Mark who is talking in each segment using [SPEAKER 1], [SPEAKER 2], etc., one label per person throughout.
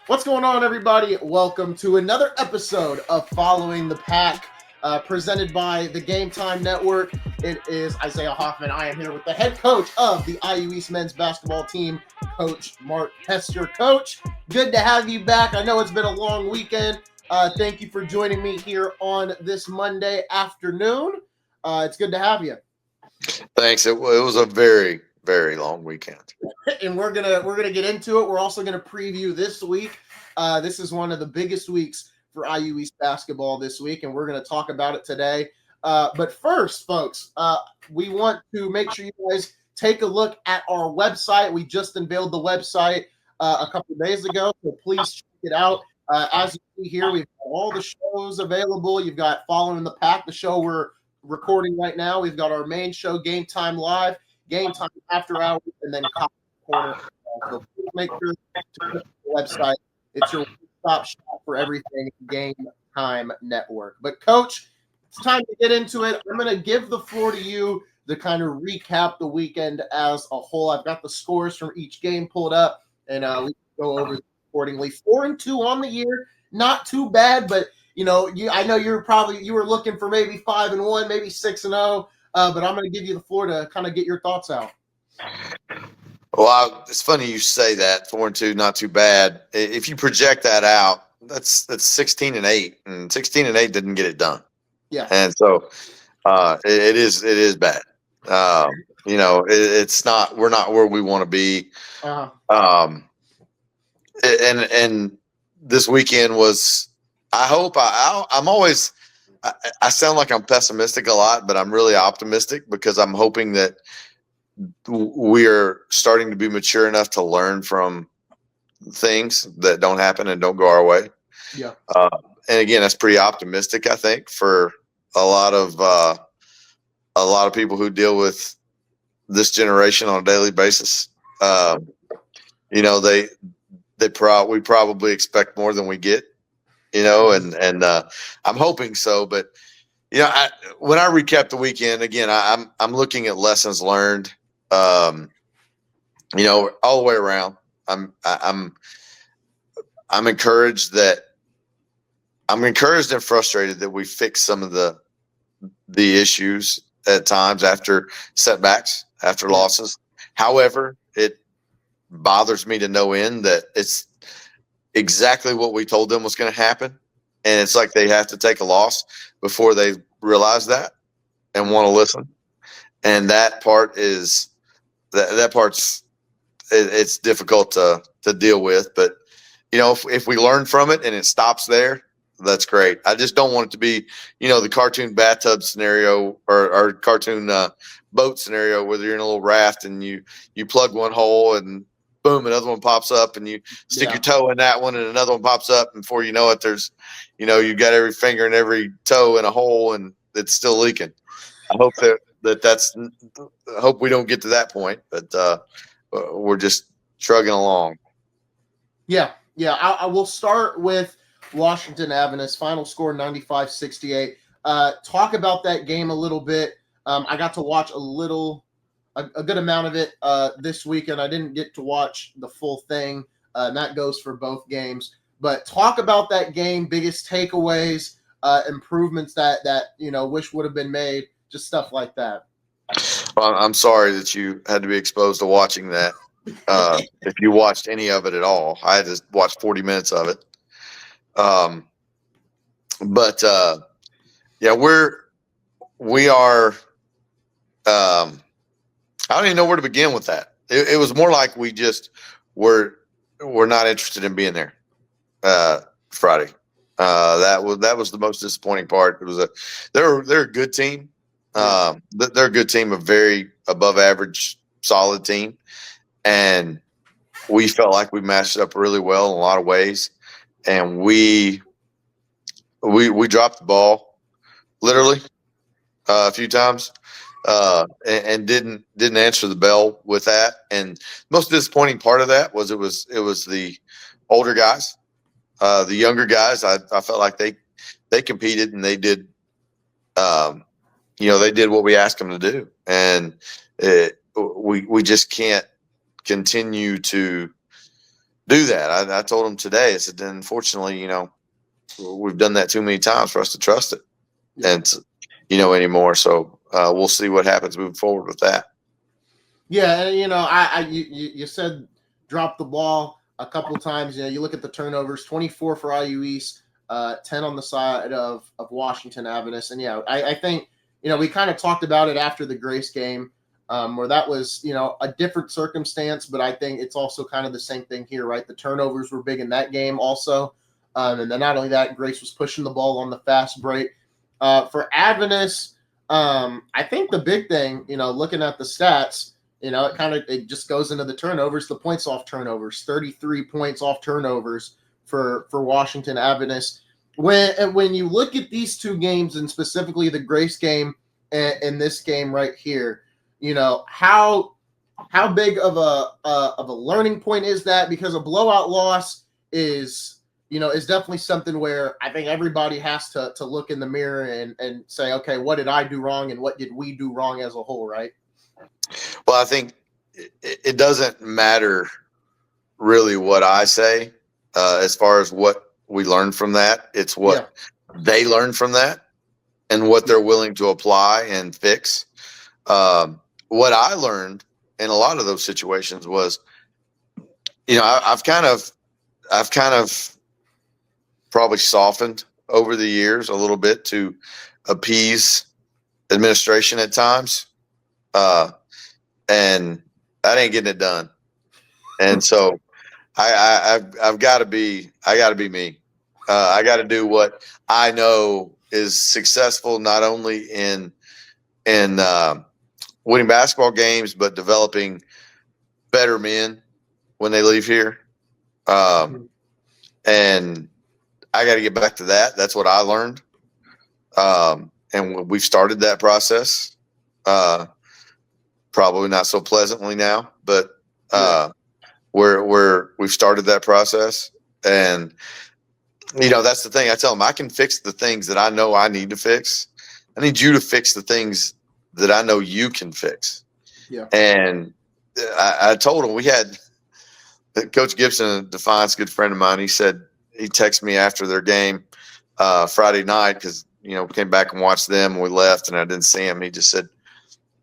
[SPEAKER 1] What's going on, everybody? Welcome to another episode of Following the Pack, presented by the Game Time Network. It is Isaiah Hoffman. I am here with the head coach of the IU East men's basketball team, Coach Mark Hester. Coach, good to have you back. I know it's been a long weekend. Thank you for joining me here on this Monday afternoon. It's good to have you.
[SPEAKER 2] Thanks. It was a very, very long weekend.
[SPEAKER 1] And we're gonna get into it. We're also gonna preview this week. This is one of the biggest weeks for IU East basketball this week, and we're gonna talk about it today. But first, folks, we want to make sure you guys take a look at our website. We just unveiled the website a couple of days ago, so please check it out. As you see here, we've got all the shows available. You've got Following the Pack, the show we're recording right now. We've got our main show, Game Time Live, Game Time After Hours, and then Coffee Corner. So please make sure to check the website. It's your stop shop for everything Game Time Network. But, Coach, it's time to get into it. I'm going to give the floor to you to kind of recap the weekend as a whole. I've got the scores from each game pulled up, and we can go over accordingly. 4-2 on the year, not too bad, but I know you were looking for maybe 5-1, maybe 6-0. But I'm going to give you the floor to kind of get your thoughts out.
[SPEAKER 2] Well, it's funny you say that 4-2, not too bad. If you project that out, that's 16-8, and 16-8 didn't get it done.
[SPEAKER 1] Yeah,
[SPEAKER 2] and so it is bad. It's not. We're not where we want to be. And this weekend was. I hope I'm always. I sound like I'm pessimistic a lot, but I'm really optimistic because I'm hoping that we are starting to be mature enough to learn from things that don't happen and don't go our way.
[SPEAKER 1] Yeah.
[SPEAKER 2] And again, that's pretty optimistic, I think, for a lot of people who deal with this generation on a daily basis. We probably expect more than we get. And I'm hoping so. But when I recap the weekend again, I'm looking at lessons learned. All the way around. I'm encouraged and frustrated that we fixed some of the issues at times after setbacks, after losses. However, it bothers me to no end that it's exactly what we told them was going to happen. And it's like they have to take a loss before they realize that and want to listen. And that part is that part's it's difficult to deal with. But, if we learn from it and it stops there, that's great. I just don't want it to be, the cartoon bathtub scenario or cartoon boat scenario where you're in a little raft and you plug one hole and boom, another one pops up and you stick your toe in that one and another one pops up. And before you know it, there's, you've got every finger and every toe in a hole and it's still leaking. I hope I hope we don't get to that point, but we're just trugging along.
[SPEAKER 1] Yeah. I will start with Washington Adventist, final score 95-68. Talk about that game a little bit. I got to watch a good amount of it this weekend. I didn't get to watch the full thing, and that goes for both games. But talk about that game, biggest takeaways, improvements that wish would have been made, just stuff like that.
[SPEAKER 2] Well, I'm sorry that you had to be exposed to watching that. If you watched any of it at all, I had to watch 40 minutes of it. We are. I don't even know where to begin with that. It was more like we just were not interested in being there Friday. That was the most disappointing part. It was they're a good team. They're a good team, a very above average, solid team, and we felt like we matched up really well in a lot of ways, and we dropped the ball literally a few times. And didn't answer the bell with that. And most disappointing part of that was it was the older guys, the younger guys. I felt like they competed and they did, they did what we asked them to do, and we just can't continue to do that. I told him today. I said, unfortunately, we've done that too many times for us to trust it, and anymore. So we'll see what happens moving forward with that.
[SPEAKER 1] Yeah, and you said drop the ball a couple times. You look at the turnovers, 24 for IU East, 10 on the side of Washington Adventist, and I think we kind of talked about it after the Grace game, where that was a different circumstance, but I think it's also kind of the same thing here, right? The turnovers were big in that game also, and then not only that, Grace was pushing the ball on the fast break. For Adventist, I think the big thing, looking at the stats. It just goes into the turnovers, the points off turnovers, 33 points off turnovers for Washington Adventist. When you look at these two games, and specifically the Grace game and this game right here, how big of a learning point is that? Because a blowout loss is definitely something where I think everybody has to look in the mirror and say, okay, what did I do wrong and what did we do wrong as a whole, right?
[SPEAKER 2] Well, I think it doesn't matter really what I say as far as what we learned from that. It's what they learned from that and what they're willing to apply and fix. What I learned in a lot of those situations was, I've kind of probably softened over the years a little bit to appease administration at times. And that ain't getting it done. And so I've got to be me. I got to do what I know is successful, not only in winning basketball games, but developing better men when they leave here. And I got to get back to that. That's what I learned. And we've started that process. Probably not so pleasantly now, but we've started that process. And that's the thing. I tell them I can fix the things that I know I need to fix. I need you to fix the things that I know you can fix.
[SPEAKER 1] Yeah.
[SPEAKER 2] And I told him we had Coach Gibson, a Defiance, good friend of mine. He said he texted me after their game Friday night because we came back and watched them and we left and I didn't see him. He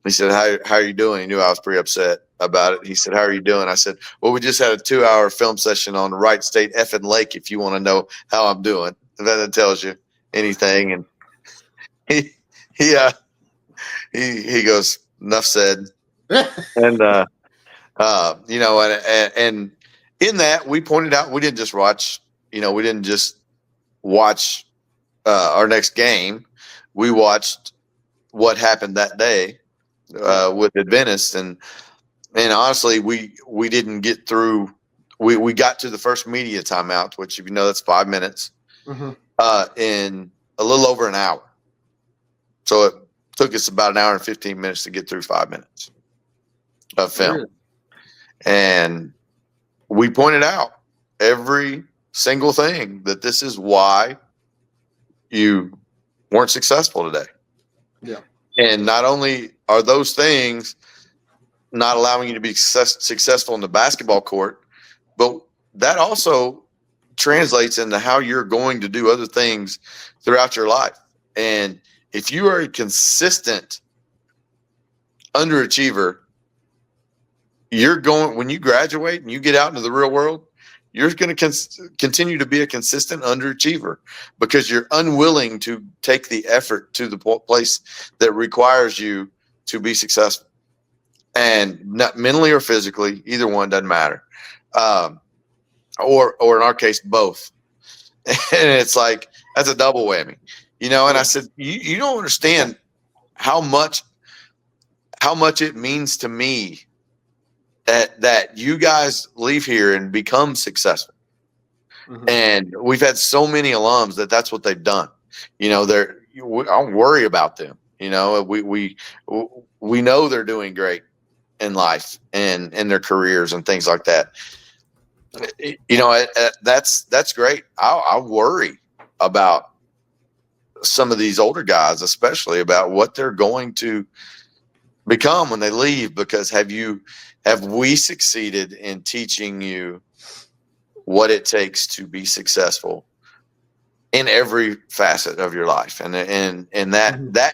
[SPEAKER 2] said, how are you doing? He knew I was pretty upset about it. He said, how are you doing? I said, well, we just had a 2-hour film session on the Wright State effing lake if you want to know how I'm doing. If that tells you anything. And he goes, enough said. And and in that we pointed out we didn't just watch our next game. We watched what happened that day with Adventist, and honestly, we didn't get through. We got to the first media timeout, which that's 5 minutes, in a little over an hour. So it took us about an hour and 15 minutes to get through 5 minutes of film. Really? And we pointed out every single thing that this is why you weren't successful today.
[SPEAKER 1] Yeah.
[SPEAKER 2] And not only are those things not allowing you to be successful in the basketball court, but that also translates into how you're going to do other things throughout your life. And if you are a consistent underachiever, when you graduate and you get out into the real world, you're going to continue to be a consistent underachiever because you're unwilling to take the effort to the place that requires you to be successful. And not mentally or physically, either one doesn't matter. Or in our case, both. And it's like, that's a double whammy, and I said, you don't understand how much it means to me that you guys leave here and become successful. Mm-hmm. And we've had so many alums that's what they've done. I don't worry about them. We know they're doing great in life and in their careers and things like that. That's great. I worry about some of these older guys, especially about what they're going to become when they leave, because have we succeeded in teaching you what it takes to be successful in every facet of your life. And that,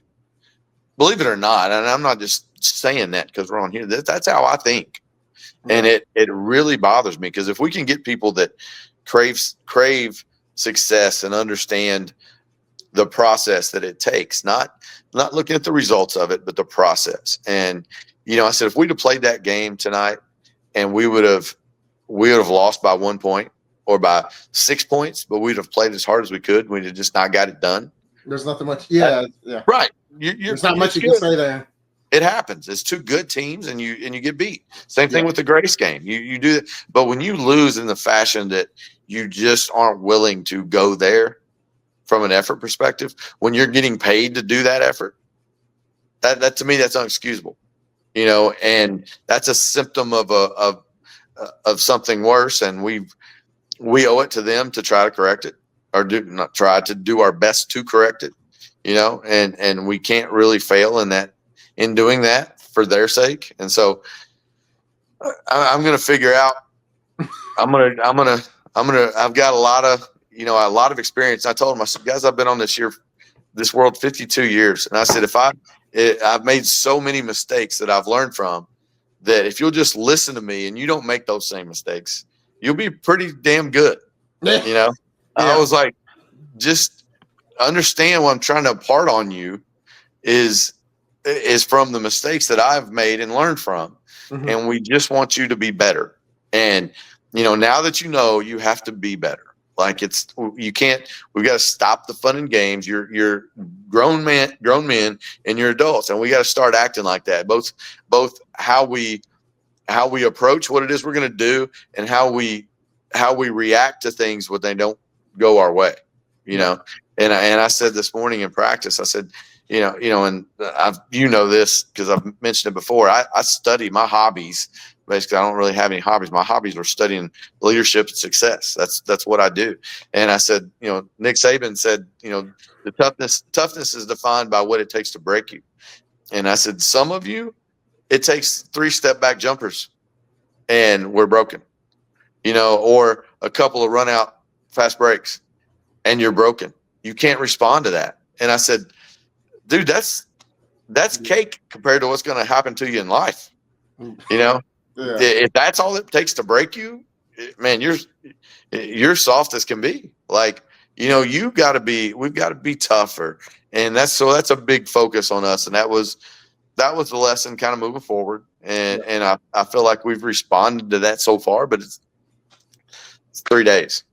[SPEAKER 2] believe it or not, and I'm not just saying that because we're on here, that's how I think. And it really bothers me, because if we can get people that crave success and understand the process that it takes, not looking at the results of it, but the process. And, I said, if we'd have played that game tonight and we would have lost by 1 point or by 6 points, but we'd have played as hard as we could. We'd have just not got it done.
[SPEAKER 1] There's nothing much. Yeah.
[SPEAKER 2] Right.
[SPEAKER 1] There's not much you can say there.
[SPEAKER 2] It happens. It's two good teams, and you get beat. Same thing with the Grace game. You do that, but when you lose in the fashion that you just aren't willing to go there from an effort perspective, when you're getting paid to do that effort, that to me, that's unexcusable. And that's a symptom of something worse, and we owe it to them to try to correct it, or do our best to correct it. And we can't really fail in doing that for their sake. And so I'm going to figure out, I've got a lot of experience. I told them, I said, guys, I've been on this world 52 years. And I said, I've made so many mistakes that I've learned from, that if you'll just listen to me and you don't make those same mistakes, you'll be pretty damn good. I was like, just understand what I'm trying to impart on you is from the mistakes that I've made and learned from. And we just want you to be better. And, now that you have to be better. Like we've got to stop the fun and games. You're grown men and you're adults, and we got to start acting like that. Both how we approach what it is we're going to do, and how we react to things when they don't go our way, And I said this morning in practice, I said, and this because I've mentioned it before. I study my hobbies. Basically, I don't really have any hobbies. My hobbies were studying leadership and success. That's what I do. And I said, Nick Saban said, the toughness is defined by what it takes to break you. And I said, some of you, it takes 3 step back jumpers and we're broken, or a couple of run out fast breaks and you're broken. You can't respond to that. And I said, dude, that's cake compared to what's going to happen to you in life. If that's all it takes to break you, man, you're soft as can be. Like, we've got to be tougher. And that's a big focus on us. And that was the lesson kind of moving forward. And I feel like we've responded to that so far, but it's 3 days,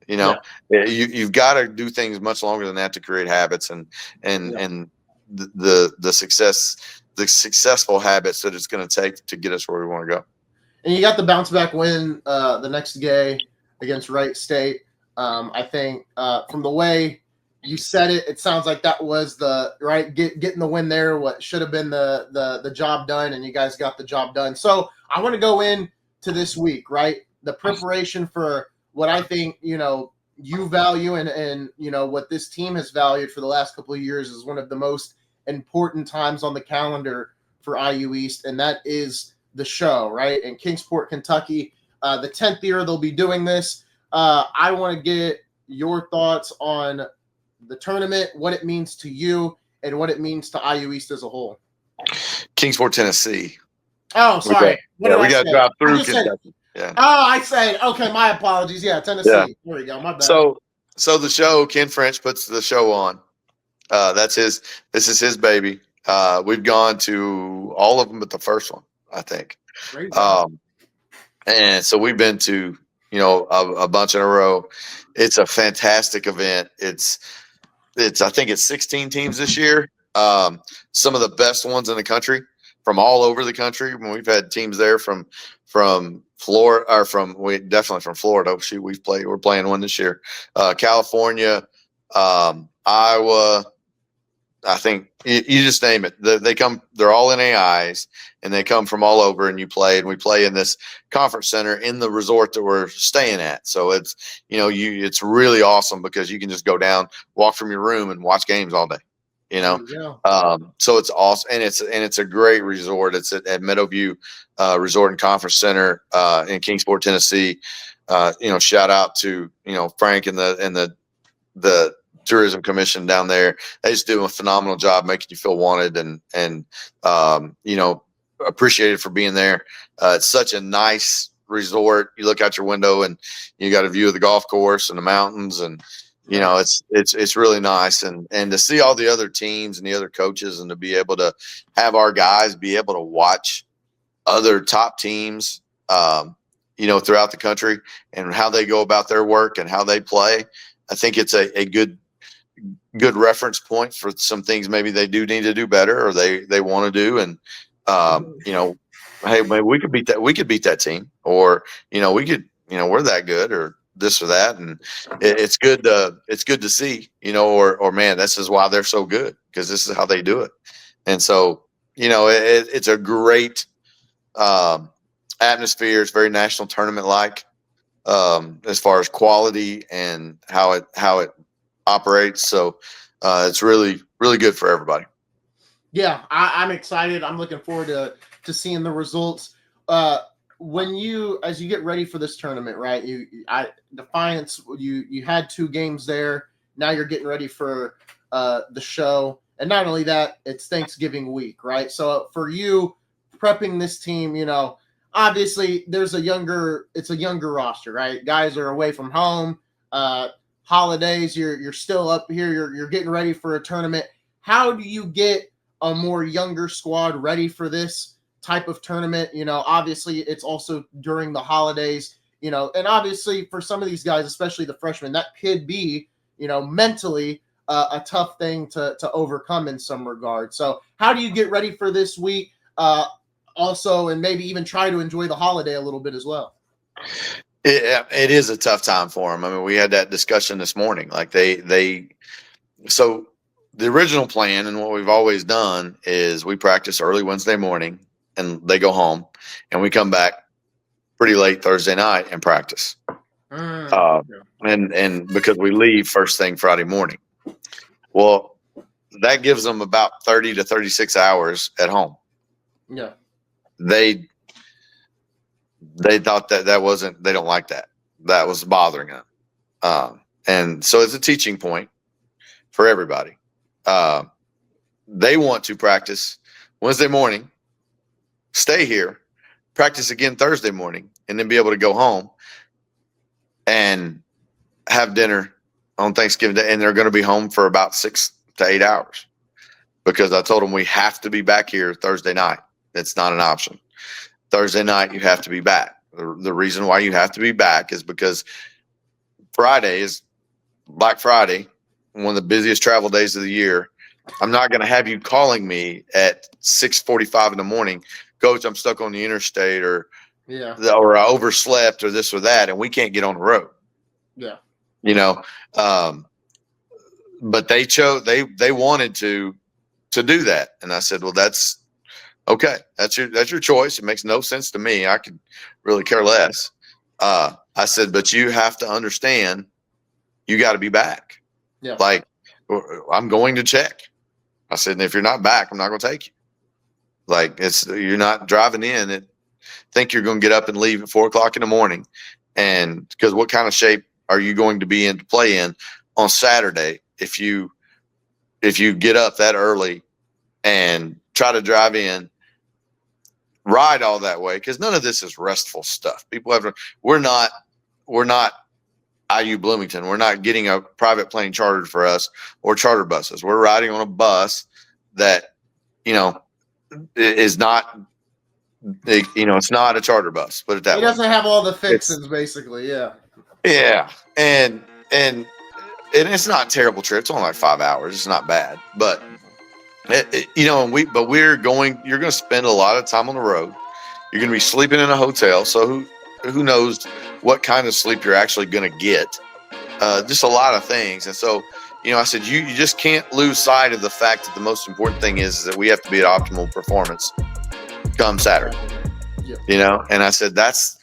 [SPEAKER 2] you've got to do things much longer than that to create habits and the successful habits that it's going to take to get us where we want to go.
[SPEAKER 1] And you got the bounce back win the next day against Wright State. I think from the way you said it, it sounds like that was getting the win there. What should have been the job done, and you guys got the job done. So I want to go into this week, right? The preparation for what I think you value and what this team has valued for the last couple of years is one of the most important times on the calendar for IU East, and that is the show, right? In Kingsport, Kentucky, the 10th year they'll be doing this. I want to get your thoughts on the tournament, what it means to you, and what it means to IU East as a whole.
[SPEAKER 2] Kingsport, Tennessee.
[SPEAKER 1] Oh, sorry.
[SPEAKER 2] We got to drive through Kentucky.
[SPEAKER 1] I said, okay, my apologies. Yeah, Tennessee. Yeah. There we go. My bad.
[SPEAKER 2] So the show, Ken French puts the show on. This is his baby. We've gone to all of them but the first one, I think. And so we've been to, a bunch in a row. It's a fantastic event. I think it's 16 teams this year. Some of the best ones in the country from all over the country. We've had teams there from Florida, or definitely from Florida. Oh, shoot, we're playing one this year. California, Iowa. I think you just name it. They're all NAIs, and they come from all over, and we play in this conference center in the resort that we're staying at. So it's, it's really awesome because you can just go down, walk from your room and watch games all day, so it's awesome. And it's a great resort. It's at Meadowview Resort and Conference Center, in Kingsport, Tennessee. shout out to, Frank and the tourism commission down there. They just do a phenomenal job making you feel wanted and appreciated for being there. It's such a nice resort. You look out your window and you got a view of the golf course and the mountains, and it's really nice. And to see all the other teams and the other coaches, and to be able to have our guys be able to watch other top teams, throughout the country, and how they go about their work and how they play. I think it's a good reference point for some things maybe they do need to do better, or they want to do. And, hey, maybe we could beat that team, or, we could, we're that good, or this or that. And it's good to see, or man, this is why they're so good, because this is how they do it. And so, it's a great atmosphere. It's very national tournament like, as far as quality and how it operates. So it's really, really good for everybody.
[SPEAKER 1] Yeah, I'm excited. I'm looking forward to seeing the results. As you get ready for this tournament, right? Defiance, you had 2 games there. Now you're getting ready for the show, and not only that, it's Thanksgiving week, right? So for you, prepping this team, obviously it's a younger roster, right? Guys are away from home. Holidays, you're still up here. You're getting ready for a tournament. How do you get a more younger squad ready for this type of tournament? Obviously it's also during the holidays, and obviously for some of these guys, especially the freshmen, that could be, mentally a tough thing to overcome in some regard. So how do you get ready for this week? Also, and maybe even try to enjoy the holiday a little bit as well.
[SPEAKER 2] It is a tough time for them. I mean, we had that discussion this morning. Like so the original plan, and what we've always done, is we practice early Wednesday morning and they go home, and we come back pretty late Thursday night and practice. And because we leave first thing Friday morning. Well, that gives them about 30 to 36 hours at home.
[SPEAKER 1] Yeah.
[SPEAKER 2] They thought that wasn't, they don't like that. That was bothering them. And so it's a teaching point for everybody. They want to practice Wednesday morning, stay here, practice again Thursday morning, and then be able to go home and have dinner on Thanksgiving Day. And they're going to be home for about 6 to 8 hours, because I told them we have to be back here Thursday night. It's not an option. Thursday night, you have to be back. The reason why you have to be back is because Friday is Black Friday, one of the busiest travel days of the year. I'm not going to have you calling me at 6:45 in the morning, Coach, I'm stuck on the interstate, or I overslept, or this or that, and we can't get on the road.
[SPEAKER 1] Yeah.
[SPEAKER 2] But they wanted to do that. And I said, well, that's okay. That's your choice. It makes no sense to me. I could really care less. I said, but you have to understand, you got to be back.
[SPEAKER 1] Yeah.
[SPEAKER 2] Like, I'm going to check. I said, and if you're not back, I'm not going to take you. Like, you're not driving in. Think you're going to get up and leave at 4:00 in the morning. And because what kind of shape are you going to be in to play in on Saturday if you get up that early and try to drive in, ride all that way? Because none of this is restful stuff. We're not IU Bloomington. We're not getting a private plane chartered for us or charter buses. We're riding on a bus that, is not, it's not a charter bus. Put it that way.
[SPEAKER 1] It doesn't have all the fixings, basically. Yeah.
[SPEAKER 2] Yeah. And it's not a terrible trip. It's only like 5 hours. It's not bad, but you're going to spend a lot of time on the road. You're going to be sleeping in a hotel. So who knows what kind of sleep you're actually going to get. Just a lot of things. And so, I said, you just can't lose sight of the fact that the most important thing is that we have to be at optimal performance come Saturday. Yeah. And I said, that's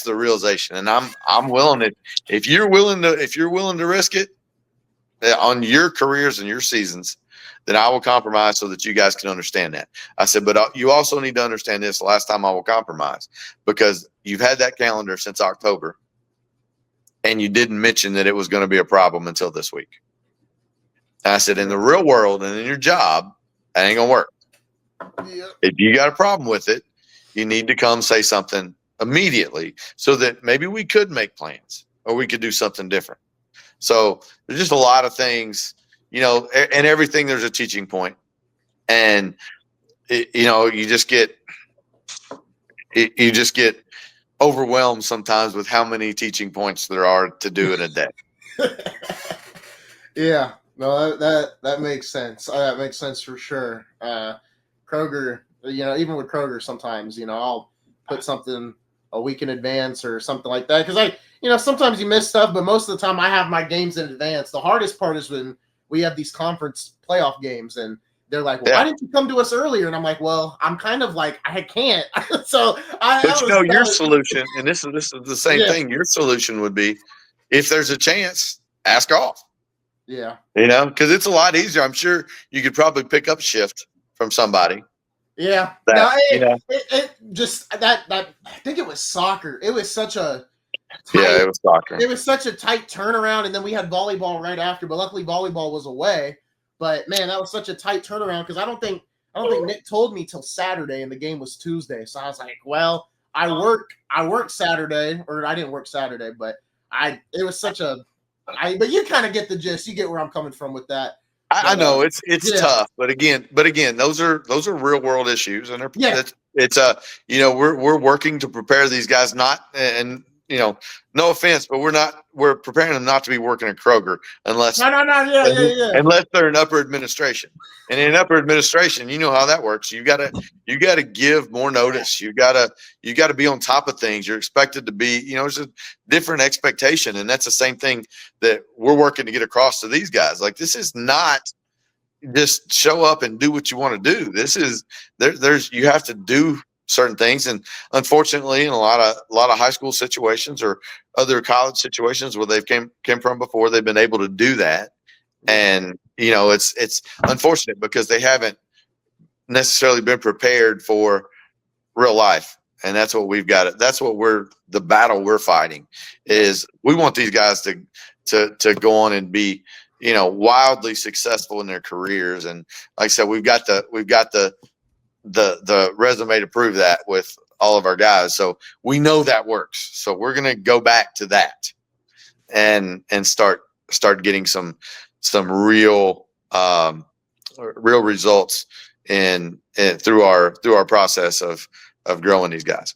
[SPEAKER 2] the realization. And I'm willing to, if you're willing to risk it on your careers and your seasons, then I will compromise so that you guys can understand that. I said, but you also need to understand this. The last time I will compromise, because you've had that calendar since October. and you didn't mention that it was going to be a problem until this week. And I said, in the real world and in your job, that ain't going to work.
[SPEAKER 1] Yeah.
[SPEAKER 2] If you got a problem with it, you need to come say something immediately so that maybe we could make plans or we could do something different. So there's just a lot of things, and everything, there's a teaching point. And, you just get overwhelmed sometimes with how many teaching points there are to do in a day.
[SPEAKER 1] Yeah, no, that makes sense. That makes sense for sure. Kroger, even with Kroger, sometimes I'll put something a week in advance or something like that because sometimes you miss stuff, but most of the time I have my games in advance. The hardest part is when we have these conference playoff games and they're like, well, why didn't you come to us earlier? And I'm like, well, I'm kind of like, I can't. So
[SPEAKER 2] your solution, and this is the same thing. Your solution would be, if there's a chance, ask off.
[SPEAKER 1] Yeah.
[SPEAKER 2] Because it's a lot easier. I'm sure you could probably pick up shift from somebody.
[SPEAKER 1] Yeah. It just that I think it was soccer. It was such a
[SPEAKER 2] it was soccer.
[SPEAKER 1] It was such a tight turnaround, and then we had volleyball right after. But luckily, volleyball was away. But man, that was such a tight turnaround because I don't think Nick told me till Saturday, and the game was Tuesday. So I was like, well, I work Saturday, or I didn't work Saturday, but it was such a. But you kind of get the gist. You get where I'm coming from with that.
[SPEAKER 2] I know it's tough, but again, those are real world issues, and we're working to prepare these guys no offense, but we're preparing them not to be working at Kroger unless they're in upper administration. And in upper administration, you know how that works. You gotta give more notice. You gotta be on top of things. You're expected to be, it's a different expectation. And that's the same thing that we're working to get across to these guys. Like, this is not just show up and do what you want to do. This is you have to do certain things, and unfortunately, in a lot of high school situations or other college situations where they've came from before, they've been able to do that, and it's unfortunate because they haven't necessarily been prepared for real life, and that's what we've got. That's what the battle we're fighting is. We want these guys to go on and be wildly successful in their careers, and like I said, we've got the resume to prove that with all of our guys. So we know that works. So we're going to go back to that and start getting some real results through our process of growing these guys.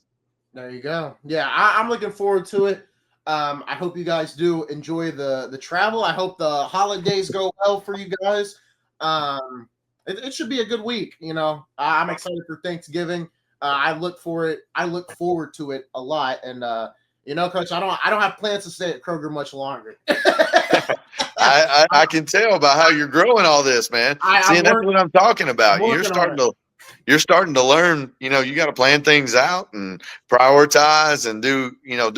[SPEAKER 1] There you go. Yeah, I'm looking forward to it. I hope you guys do enjoy the travel. I hope the holidays go well for you guys. It should be a good week. I'm excited for Thanksgiving. I look forward to it a lot. And Coach, I don't have plans to stay at Kroger much longer.
[SPEAKER 2] I can tell by how you're growing all this, man. That's what I'm talking about. You're starting to learn. You got to plan things out and prioritize and do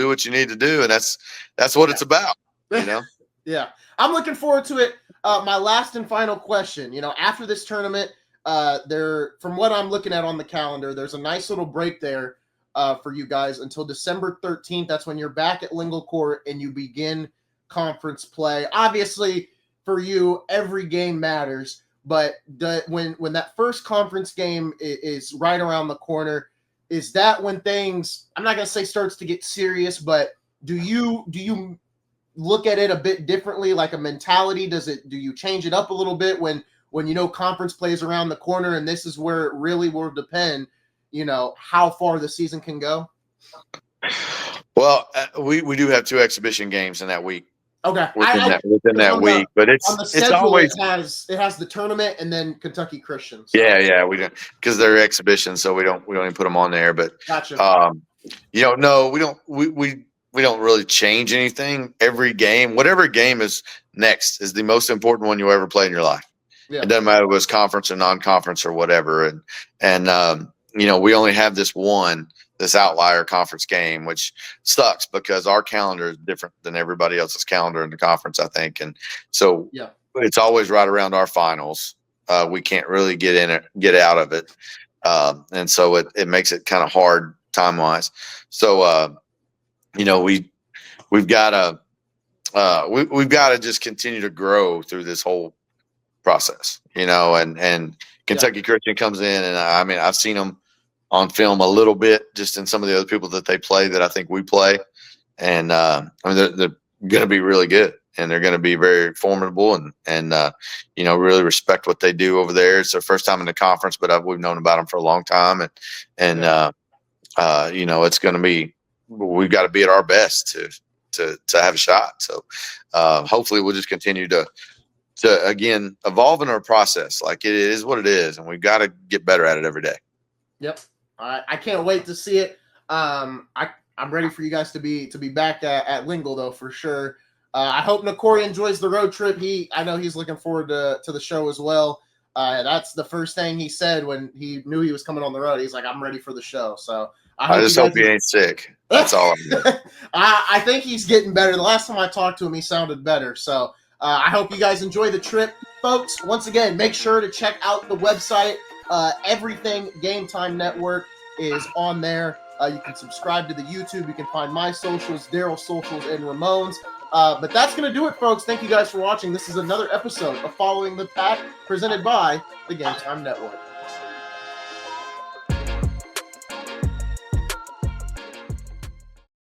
[SPEAKER 2] what you need to do, and that's what it's about.
[SPEAKER 1] Yeah, I'm looking forward to it. My last and final question, after this tournament, from what I'm looking at on the calendar, there's a nice little break there for you guys until December 13th. That's when you're back at Lingle Court and you begin conference play. Obviously, for you, every game matters, but when that first conference game is right around the corner, is that when things, I'm not going to say starts to get serious, but do you look at it a bit differently, like a mentality? Do you change it up a little bit when conference plays around the corner, and this is where it really will depend, how far the season can go?
[SPEAKER 2] Well, we do have 2 exhibition games in that week.
[SPEAKER 1] Okay,
[SPEAKER 2] within that week, but it's always
[SPEAKER 1] it has the tournament and then Kentucky Christian.
[SPEAKER 2] So. Yeah, we don't, because they're exhibitions, so we don't even put them on there. But
[SPEAKER 1] gotcha.
[SPEAKER 2] No, we don't. We don't really change anything. Every game, whatever game is next, is the most important one you'll ever play in your life. Yeah. It doesn't matter if it's conference or non-conference or whatever. And we only have this outlier conference game, which sucks because our calendar is different than everybody else's calendar in the conference, I think. And so it's always right around our finals. We can't really get out of it. And so it makes it kind of hard time-wise. So, we've got we've got to just continue to grow through this whole process, and Kentucky Christian comes in, and I mean, I've seen them on film a little bit, just in some of the other people that they play that I think we play. And I mean, they're going to be really good, and they're going to be very formidable, and really respect what they do over there. It's their first time in the conference, but we've known about them for a long time, and it's going to be, we've got to be at our best to have a shot. So hopefully we'll just continue to again evolve in our process. Like, it is what it is, and we've got to get better at it every day.
[SPEAKER 1] Yep. I can't wait to see it. I'm ready for you guys to be back at Lingle, though, for sure. I hope Nakori enjoys the road trip. I know he's looking forward to the show as well. That's the first thing he said when he knew he was coming on the road. He's like, I'm ready for the show. So
[SPEAKER 2] I just hope he ain't sick. That's all I'm doing.
[SPEAKER 1] I think he's getting better. The last time I talked to him, he sounded better. So I hope you guys enjoy the trip. Folks, once again, make sure to check out the website. Everything Game Time Network is on there. You can subscribe to the YouTube. You can find my socials, Daryl's socials, and Ramon's. But that's going to do it, folks. Thank you guys for watching. This is another episode of Following the Pack, presented by the Game Time Network.